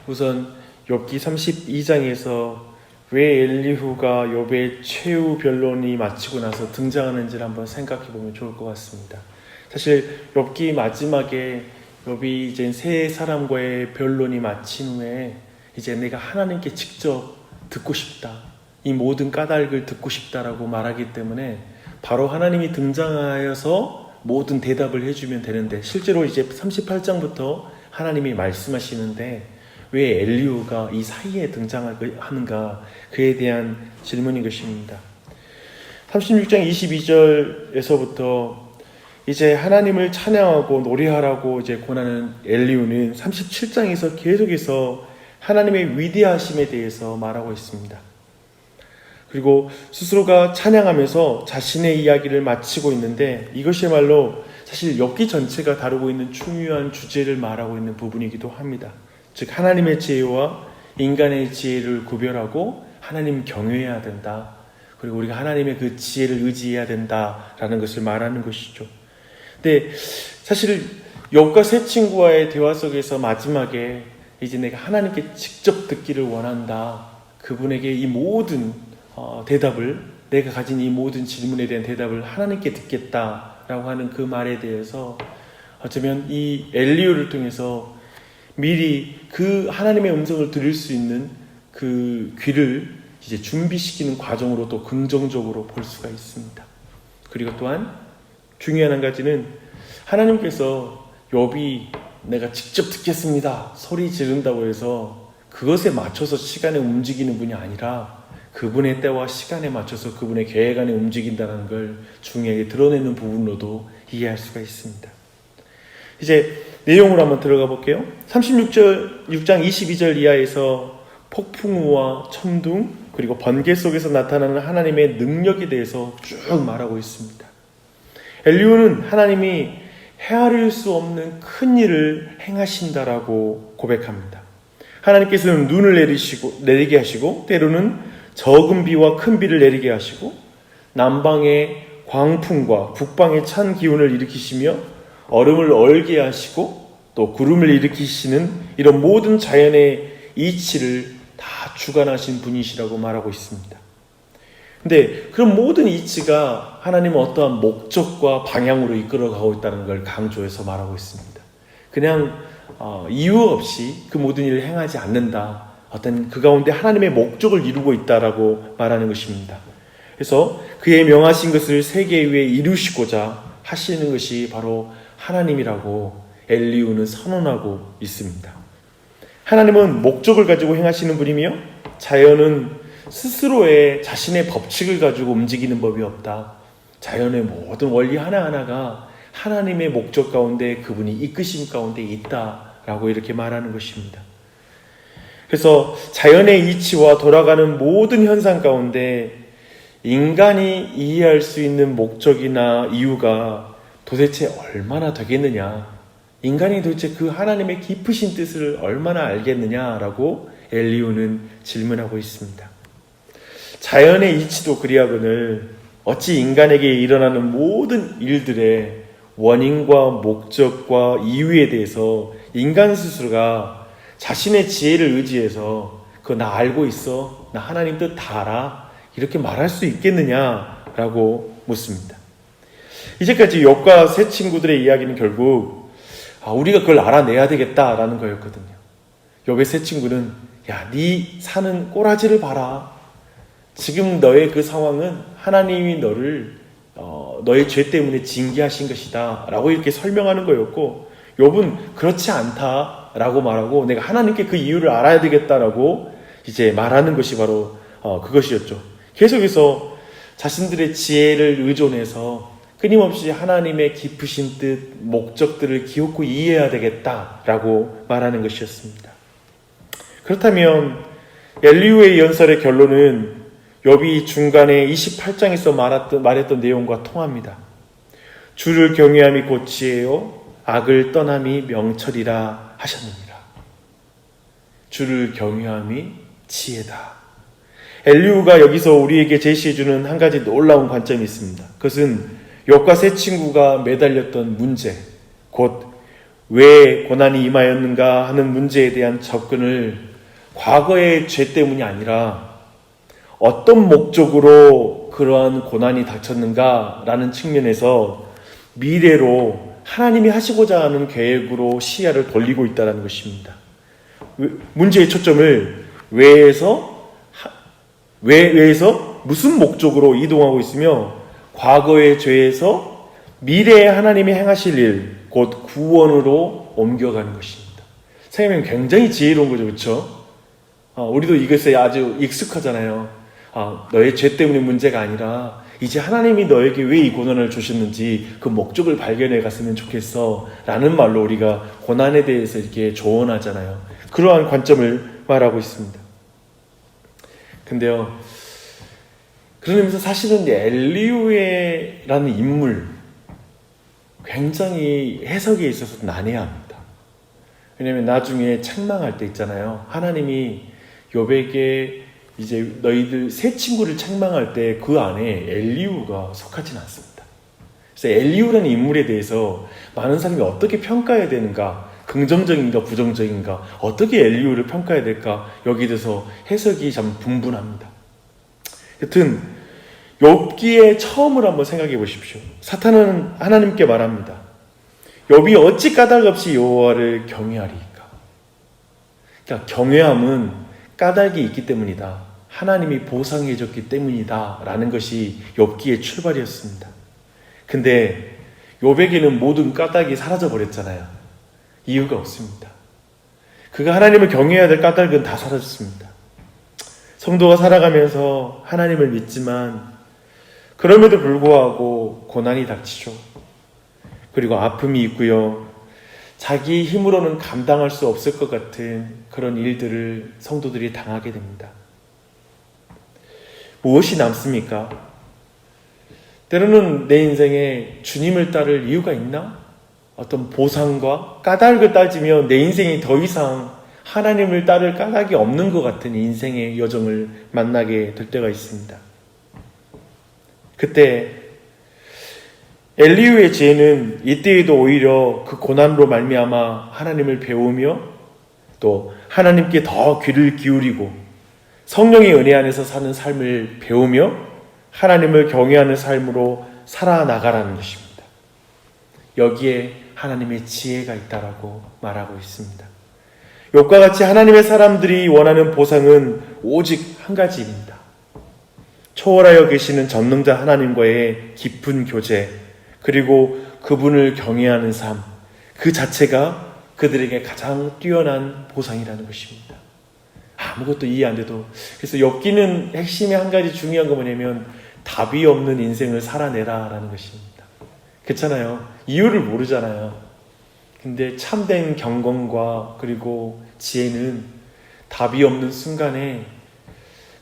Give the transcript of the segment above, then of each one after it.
우선 욥기 32장에서 왜 엘리후가 욥의 최후 변론이 마치고 나서 등장하는지를 한번 생각해 보면 좋을 것 같습니다. 사실 욥기 마지막에 욥이 이제 세 사람과의 변론이 마친 후에 이제 내가 하나님께 직접 듣고 싶다, 이 모든 까닭을 듣고 싶다라고 말하기 때문에 바로 하나님이 등장하여서 모든 대답을 해주면 되는데, 실제로 이제 38장부터 하나님이 말씀하시는데 왜 엘리후가 이 사이에 등장하는가, 그에 대한 질문인 것입니다. 36장 22절에서부터 이제 하나님을 찬양하고 노래하라고 이제 권하는 엘리후는 37장에서 계속해서 하나님의 위대하심에 대해서 말하고 있습니다. 그리고 스스로가 찬양하면서 자신의 이야기를 마치고 있는데, 이것이야말로 사실 욥기 전체가 다루고 있는 중요한 주제를 말하고 있는 부분이기도 합니다. 즉, 하나님의 지혜와 인간의 지혜를 구별하고 하나님 경외해야 된다, 그리고 우리가 하나님의 그 지혜를 의지해야 된다라는 것을 말하는 것이죠. 근데 사실 욥과 세 친구와의 대화 속에서 마지막에 이제 내가 하나님께 직접 듣기를 원한다, 그분에게 이 모든 대답을, 내가 가진 이 모든 질문에 대한 대답을 하나님께 듣겠다라고 하는 그 말에 대해서 어쩌면 이 엘리후를 통해서 미리 그 하나님의 음성을 들을 수 있는 그 귀를 이제 준비시키는 과정으로 또 긍정적으로 볼 수가 있습니다. 그리고 또한 중요한 한 가지는, 하나님께서 욥이 내가 직접 듣겠습니다 소리 지른다고 해서 그것에 맞춰서 시간에 움직이는 분이 아니라 그분의 때와 시간에 맞춰서 그분의 계획 안에 움직인다는 걸 중요하게 드러내는 부분으로도 이해할 수가 있습니다. 이제 내용으로 한번 들어가 볼게요. 36장 22절 이하에서 폭풍우와 천둥 그리고 번개 속에서 나타나는 하나님의 능력에 대해서 쭉 말하고 있습니다. 엘리후는 하나님이 헤아릴 수 없는 큰 일을 행하신다라고 고백합니다. 하나님께서는 눈을 내리게 하시고, 때로는 적은 비와 큰 비를 내리게 하시고, 남방의 광풍과 북방의 찬 기운을 일으키시며 얼음을 얼게 하시고, 또 구름을 일으키시는 이런 모든 자연의 이치를 다 주관하신 분이시라고 말하고 있습니다. 근데 그런 모든 이치가 하나님은 어떠한 목적과 방향으로 이끌어가고 있다는 걸 강조해서 말하고 있습니다. 그냥 이유 없이 그 모든 일을 행하지 않는다, 어떤 그 가운데 하나님의 목적을 이루고 있다라고 말하는 것입니다. 그래서 그의 명하신 것을 세계 위에 이루시고자 하시는 것이 바로 하나님이라고 엘리후는 선언하고 있습니다. 하나님은 목적을 가지고 행하시는 분이며, 자연은 스스로의 자신의 법칙을 가지고 움직이는 법이 없다. 자연의 모든 원리 하나하나가 하나님의 목적 가운데, 그분이 이끄심 가운데 있다라고 이렇게 말하는 것입니다. 그래서 자연의 이치와 돌아가는 모든 현상 가운데 인간이 이해할 수 있는 목적이나 이유가 도대체 얼마나 되겠느냐, 인간이 도대체 그 하나님의 깊으신 뜻을 얼마나 알겠느냐라고 엘리후는 질문하고 있습니다. 자연의 이치도 그리하거늘 어찌 인간에게 일어나는 모든 일들의 원인과 목적과 이유에 대해서 인간 스스로가 자신의 지혜를 의지해서 그거 나 알고 있어, 나 하나님 뜻 다 알아, 이렇게 말할 수 있겠느냐라고 묻습니다. 이제까지 욥과 세 친구들의 이야기는 결국 우리가 그걸 알아내야 되겠다라는 거였거든요. 욥의 세 친구는, 야, 네 사는 꼬라지를 봐라, 지금 너의 그 상황은 하나님이 너를 너의 죄 때문에 징계하신 것이다 라고 이렇게 설명하는 거였고, 욥은 그렇지 않다 라고 말하고, 내가 하나님께 그 이유를 알아야 되겠다라고 이제 말하는 것이 바로 그것이었죠. 계속해서 자신들의 지혜를 의존해서 끊임없이 하나님의 깊으신 뜻, 목적들을 기억고 이해해야 되겠다라고 말하는 것이었습니다. 그렇다면 엘리후의 연설의 결론은 욥이 중간에 28장에서 말했던 내용과 통합니다. 주를 경외함이 곧 지혜요, 악을 떠남이 명철이라 하셨느니라. 주를 경외함이 지혜다. 엘리후가 여기서 우리에게 제시해주는 한 가지 놀라운 관점이 있습니다. 그것은 욥과 세 친구가 매달렸던 문제, 곧 왜 고난이 임하였는가 하는 문제에 대한 접근을 과거의 죄 때문이 아니라 어떤 목적으로 그러한 고난이 닥쳤는가라는 측면에서 미래로 하나님이 하시고자 하는 계획으로 시야를 돌리고 있다는 것입니다. 문제의 초점을 왜에서 무슨 목적으로 이동하고 있으며 과거의 죄에서 미래에 하나님이 행하실 일, 곧 구원으로 옮겨가는 것입니다. 생각하면 굉장히 지혜로운 거죠. 그렇죠? 우리도 이것에 아주 익숙하잖아요. 너의 죄 때문에 문제가 아니라 이제 하나님이 너에게 왜 이 고난을 주셨는지 그 목적을 발견해 갔으면 좋겠어 라는 말로 우리가 고난에 대해서 이렇게 조언하잖아요. 그러한 관점을 말하고 있습니다. 근데요, 그런 의미에서 사실은 엘리후라는 인물 굉장히 해석에 있어서 난해야 합니다. 왜냐하면 나중에 책망할 때 있잖아요. 하나님이 욥에게 이제 너희들 세 친구를 책망할 때 그 안에 엘리후가 속하지는 않습니다. 그래서 엘리후라는 인물에 대해서 많은 사람이 어떻게 평가해야 되는가, 긍정적인가 부정적인가, 어떻게 엘리후를 평가해야 될까, 여기에 대해서 해석이 참 분분합니다. 여튼 욥기의 처음을 한번 생각해 보십시오. 사탄은 하나님께 말합니다. 욥이 어찌 까닭 없이 여호와를 경외하리이까. 그러니까 경외함은 까닭이 있기 때문이다. 하나님이 보상해 줬기 때문이다 라는 것이 욥기의 출발이었습니다. 근데 욥에게는 모든 까닭이 사라져 버렸잖아요. 이유가 없습니다. 그가 하나님을 경외해야 될 까닭은 다 사라졌습니다. 성도가 살아가면서 하나님을 믿지만 그럼에도 불구하고 고난이 닥치죠. 그리고 아픔이 있고요. 자기 힘으로는 감당할 수 없을 것 같은 그런 일들을 성도들이 당하게 됩니다. 무엇이 남습니까? 때로는 내 인생에 주님을 따를 이유가 있나? 어떤 보상과 까닭을 따지면 내 인생이 더 이상 하나님을 따를 까닭이 없는 것 같은 인생의 여정을 만나게 될 때가 있습니다. 그때 엘리후의 지혜는 이때에도 오히려 그 고난으로 말미암아 하나님을 배우며 또 하나님께 더 귀를 기울이고 성령의 은혜 안에서 사는 삶을 배우며 하나님을 경외하는 삶으로 살아나가라는 것입니다. 여기에 하나님의 지혜가 있다라고 말하고 있습니다. 욥과 같이 하나님의 사람들이 원하는 보상은 오직 한 가지입니다. 초월하여 계시는 전능자 하나님과의 깊은 교제, 그리고 그분을 경외하는 삶, 그 자체가 그들에게 가장 뛰어난 보상이라는 것입니다. 아무것도 이해 안 돼도. 그래서 욥기는 핵심의 한 가지 중요한 거 뭐냐면 답이 없는 인생을 살아내라 라는 것입니다. 그렇잖아요. 이유를 모르잖아요. 근데 참된 경건과 그리고 지혜는 답이 없는 순간에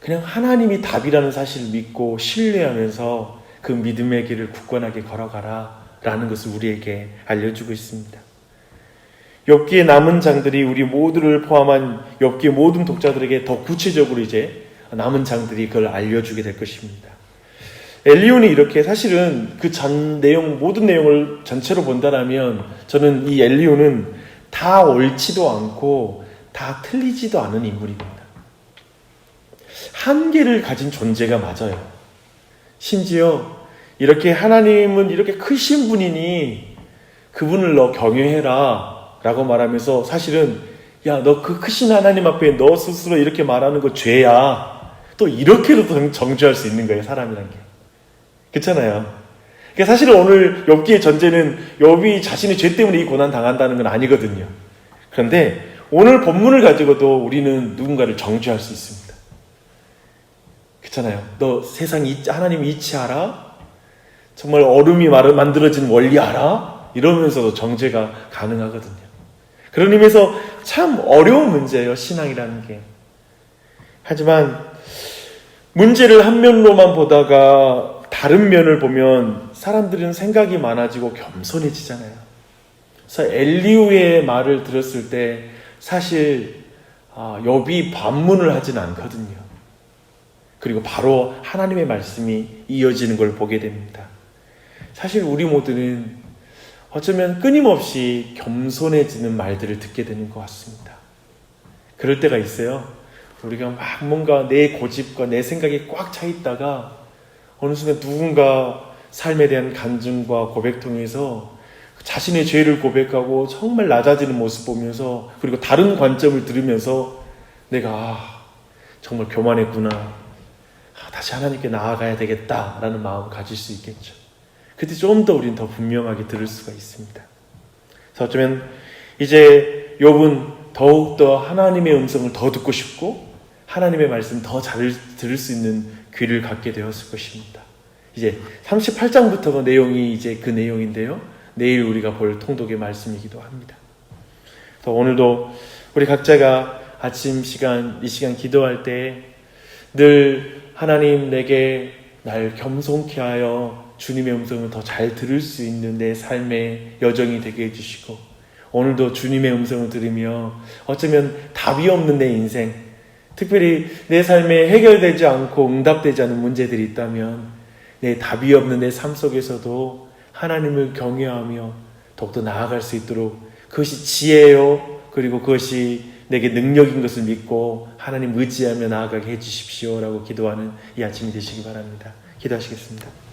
그냥 하나님이 답이라는 사실을 믿고 신뢰하면서 그 믿음의 길을 굳건하게 걸어가라 라는 것을 우리에게 알려주고 있습니다. 욥기의 남은 장들이 우리 모두를 포함한 욥기의 모든 독자들에게 더 구체적으로 이제 남은 장들이 그걸 알려주게 될 것입니다. 엘리후는 이렇게 사실은 그 전 내용, 모든 내용을 전체로 본다라면 저는 이 엘리후는 다 옳지도 않고 다 틀리지도 않은 인물입니다. 한계를 가진 존재가 맞아요. 심지어 이렇게 하나님은 이렇게 크신 분이니 그분을 너 경외해라 라고 말하면서 사실은 야, 너 그 크신 하나님 앞에 너 스스로 이렇게 말하는 거 죄야. 또 이렇게도 정죄할 수 있는 거예요, 사람이란 게. 그렇잖아요. 그러니까 사실은 오늘 욥기의 전제는 욥이 자신의 죄 때문에 이 고난 당한다는 건 아니거든요. 그런데 오늘 본문을 가지고도 우리는 누군가를 정죄할 수 있습니다. 그렇잖아요. 너 세상 하나님 이치 알아? 정말 얼음이 만들어진 원리 알아? 이러면서도 정죄가 가능하거든요. 그런 의미에서 참 어려운 문제예요, 신앙이라는 게. 하지만 문제를 한 면로만 보다가 다른 면을 보면 사람들은 생각이 많아지고 겸손해지잖아요. 그래서 엘리후의 말을 들었을 때 사실 욥이 반문을 하진 않거든요. 그리고 바로 하나님의 말씀이 이어지는 걸 보게 됩니다. 사실 우리 모두는 어쩌면 끊임없이 겸손해지는 말들을 듣게 되는 것 같습니다. 그럴 때가 있어요. 우리가 막 뭔가 내 고집과 내 생각이 꽉 차 있다가 어느 순간 누군가 삶에 대한 간증과 고백 통해서 자신의 죄를 고백하고 정말 낮아지는 모습 보면서, 그리고 다른 관점을 들으면서 내가 정말 교만했구나, 다시 하나님께 나아가야 되겠다라는 마음을 가질 수 있겠죠. 그때 좀 더 우리는 더 분명하게 들을 수가 있습니다. 그래서 어쩌면 이제 욥은 더욱더 하나님의 음성을 더 듣고 싶고 하나님의 말씀 더 잘 들을 수 있는 귀를 갖게 되었을 것입니다. 이제 38장부터가 내용이 이제 그 내용인데요, 내일 우리가 볼 통독의 말씀이기도 합니다. 그래서 오늘도 우리 각자가 아침 시간, 이 시간 기도할 때 늘 하나님, 내게 날 겸손케 하여 주님의 음성을 더 잘 들을 수 있는 내 삶의 여정이 되게 해주시고, 오늘도 주님의 음성을 들으며 어쩌면 답이 없는 내 인생, 특별히 내 삶에 해결되지 않고 응답되지 않은 문제들이 있다면 내 답이 없는 내 삶 속에서도 하나님을 경외하며 더욱더 나아갈 수 있도록, 그것이 지혜요, 그리고 그것이 내게 능력인 것을 믿고 하나님 의지하며 나아가게 해주십시오 라고 기도하는 이 아침이 되시기 바랍니다. 기도하시겠습니다.